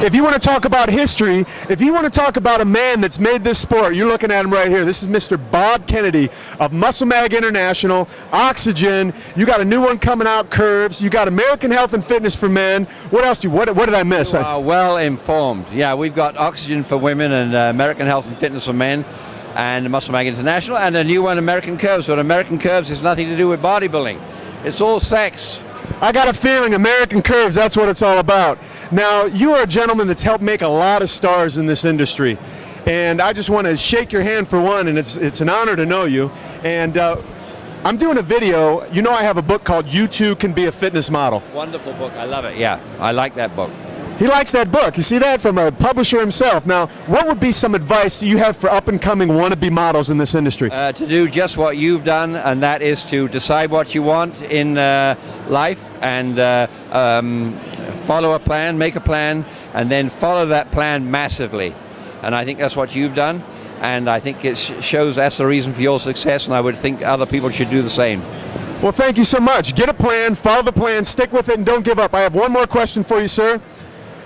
If you want to talk about history, if you want to talk about a man that's made this sport, you're looking at him right here. This is Mr. Bob Kennedy of Muscle Mag International, Oxygen. You got a new one coming out, Curves. You got American Health and Fitness for Men. What else what did I miss? You are well informed. Yeah, we've got Oxygen for Women and American Health and Fitness for Men and Muscle Mag International, and a new one, American Curves. But American Curves has nothing to do with bodybuilding. It's all sex. I got a feeling American Curves, that's what it's all about. Now, you are a gentleman that's helped make a lot of stars in this industry. And I just want to shake your hand for one, and it's an honor to know you. And I'm doing a video. You know I have a book called You Too Can Be a Fitness Model. Wonderful book. I love it. Yeah, I like that book. He likes that book. You see that from a publisher himself. Now, what would be some advice you have for up-and-coming wannabe models in this industry? To do just what you've done, and that is to decide what you want in life and follow a plan, make a plan, and then follow that plan massively. And I think that's what you've done, and I think it shows that's the reason for your success, and I would think other people should do the same. Well, thank you so much. Get a plan, follow the plan, stick with it, and don't give up. I have one more question for you, sir.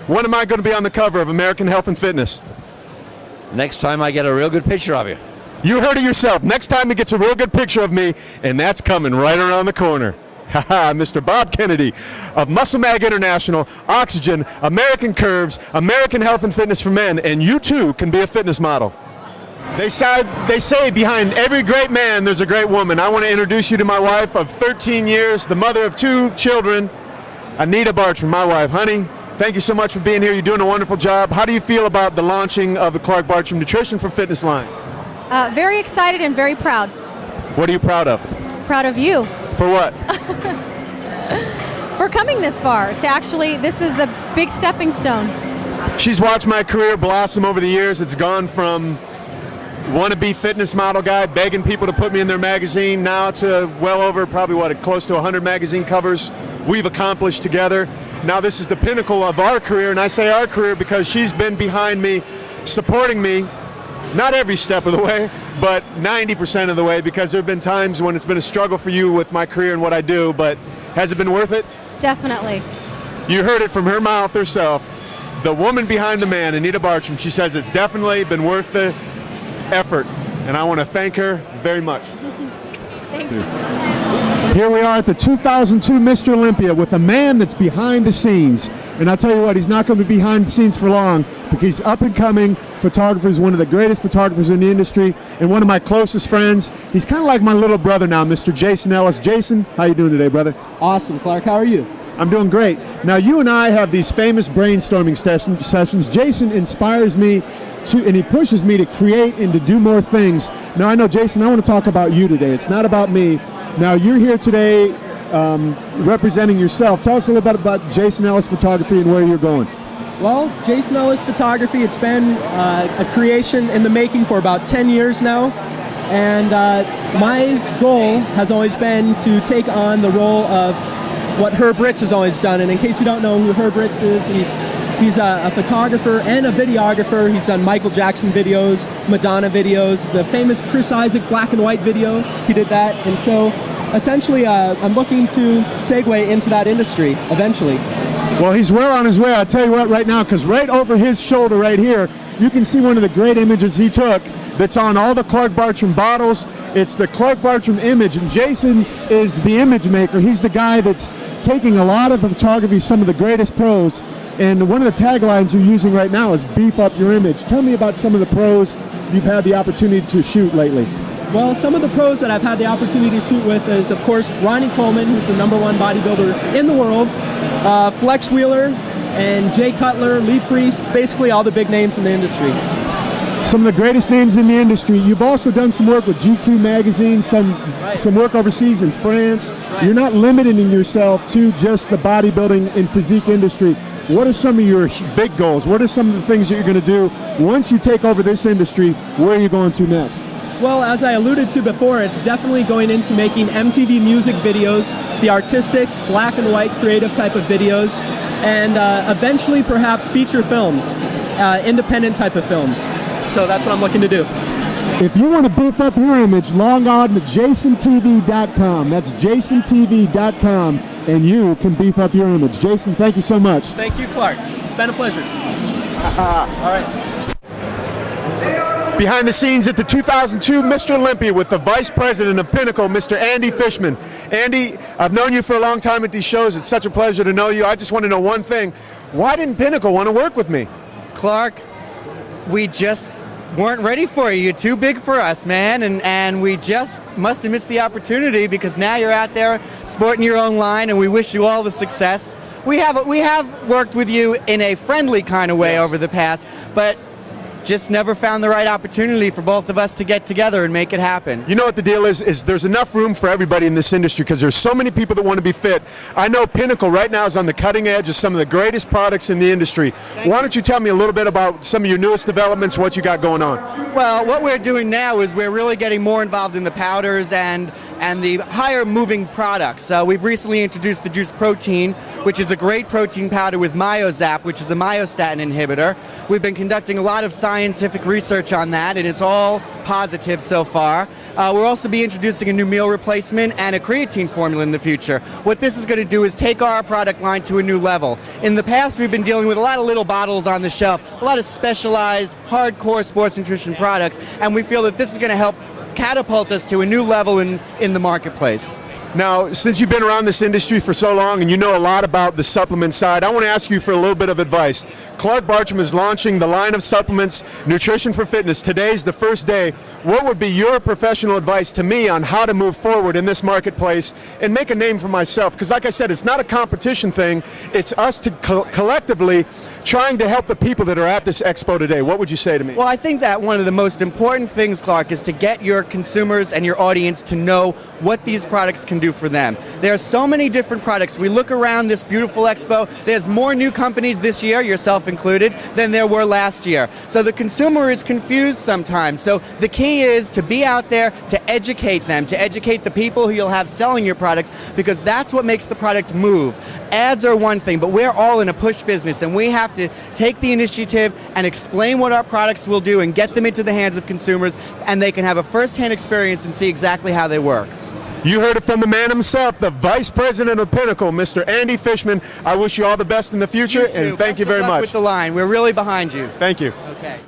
When am I going to be on the cover of American Health and Fitness? Next time I get a real good picture of you. You heard it yourself. Next time he gets a real good picture of me, and that's coming right around the corner. Haha, Mr. Bob Kennedy of Muscle Mag International, Oxygen, American Curves, American Health and Fitness for Men, and you too can be a fitness model. They say behind every great man there's a great woman. I want to introduce you to my wife of 13 years, the mother of 2 children, Anita Bartram, my wife. Honey, thank you so much for being here. You're doing a wonderful job. How do you feel about the launching of the Clark Bartram Nutrition for Fitness line? Very excited and very proud. What are you proud of? Proud of you. For what? For coming this far. This is a big stepping stone. She's watched my career blossom over the years. It's gone from wannabe fitness model guy begging people to put me in their magazine now to well over probably close to 100 magazine covers we've accomplished together. Now this is the pinnacle of our career, and I say our career because she's been behind me, supporting me, not every step of the way, but 90% of the way, because there have been times when it's been a struggle for you with my career and what I do, but has it been worth it? Definitely. You heard it from her mouth herself. The woman behind the man, Anita Bartram, she says it's definitely been worth the effort, and I want to thank her very much. Thank you. Here we are at the 2002 Mr. Olympia with a man that's behind the scenes. And I'll tell you what, he's not going to be behind the scenes for long, because he's up-and-coming photographer, one of the greatest photographers in the industry, and one of my closest friends. He's kind of like my little brother now, Mr. Jason Ellis. Jason, how you doing today, brother? Awesome, Clark. How are you? I'm doing great. Now, you and I have these famous brainstorming sessions. Jason inspires me and he pushes me to create and to do more things. Now, I know, Jason, I want to talk about you today. It's not about me. Now, you're here today representing yourself. Tell us a little bit about Jason Ellis Photography and where you're going. Well, Jason Ellis Photography, it's been a creation in the making for about 10 years now. And my goal has always been to take on the role of what Herb Ritts has always done. And in case you don't know who Herb Ritts is, he's a photographer and a videographer. He's done Michael Jackson videos, Madonna videos, the famous Chris Isaak black and white video. He did that. And so essentially I'm looking to segue into that industry eventually. Well, he's well on his way. I'll tell you what right now, because right over his shoulder right here, you can see one of the great images he took that's on all the Clark Bartram bottles. It's the Clark Bartram image, and Jason is the image maker. He's the guy that's taking a lot of the photography, some of the greatest pros, and one of the taglines you're using right now is beef up your image. Tell me about some of the pros you've had the opportunity to shoot lately. Well, some of the pros that I've had the opportunity to shoot with is, of course, Ronnie Coleman, who's the #1 bodybuilder in the world, Flex Wheeler, and Jay Cutler, Lee Priest, basically all the big names in the industry. Some of the greatest names in the industry. You've also done some work with GQ magazine, some work overseas in France. Right. You're not limiting yourself to just the bodybuilding and physique industry. What are some of your big goals? What are some of the things that you're going to do once you take over this industry? Where are you going to next? Well, as I alluded to before, it's definitely going into making MTV music videos, the artistic, black and white, creative type of videos, and eventually perhaps feature films, independent type of films. So that's what I'm looking to do. If you want to beef up your image, log on to jasontv.com. That's jasontv.com, and you can beef up your image. Jason, thank you so much. Thank you, Clark. It's been a pleasure. All right. Behind the scenes at the 2002 Mr. Olympia with the Vice President of Pinnacle, Mr. Andy Fishman. Andy, I've known you for a long time at these shows. It's such a pleasure to know you. I just want to know one thing. Why didn't Pinnacle want to work with me? Clark, we just weren't ready for you. You're too big for us, man, and we just must have missed the opportunity because now you're out there sporting your own line, and we wish you all the success. We have worked with you in a friendly kind of way Yes. over the past, but just never found the right opportunity for both of us to get together and make it happen. You know what the deal is there's enough room for everybody in this industry because there's so many people that want to be fit. I know Pinnacle right now is on the cutting edge of some of the greatest products in the industry. Why don't you tell me a little bit about some of your newest developments, what you got going on? Well, what we're doing now is we're really getting more involved in the powders and the higher moving products. We've recently introduced the Juice Protein, which is a great protein powder with Myozap, which is a myostatin inhibitor. We've been conducting a lot of scientific research on that, and it's all positive so far. We'll also be introducing a new meal replacement and a creatine formula in the future. What this is going to do is take our product line to a new level. In the past, we've been dealing with a lot of little bottles on the shelf, a lot of specialized, hardcore sports nutrition products, and we feel that this is going to help catapult us to a new level in the marketplace. Now, since you've been around this industry for so long and you know a lot about the supplement side, I want to ask you for a little bit of advice. Clark Bartram is launching the line of supplements, Nutrition for Fitness. Today's the first day. What would be your professional advice to me on how to move forward in this marketplace and make a name for myself? Because like I said, it's not a competition thing. It's us to collectively trying to help the people that are at this expo today. What would you say to me? Well, I think that one of the most important things, Clark, is to get your consumers and your audience to know what these products can do for them. There are so many different products. We look around this beautiful expo, there's more new companies this year, yourself included, than there were last year. So the consumer is confused sometimes. So the key is to be out there to educate them, to educate the people who you'll have selling your products, because that's what makes the product move. Ads are one thing, but we're all in a push business, and we have to take the initiative and explain what our products will do and get them into the hands of consumers, and they can have a first-hand experience and see exactly how they work. You heard it from the man himself, the Vice President of Pinnacle, Mr. Andy Fishman. I wish you all the best in the future, and thank you very Best of luck much. with the line. We're really behind you. Thank you. Okay.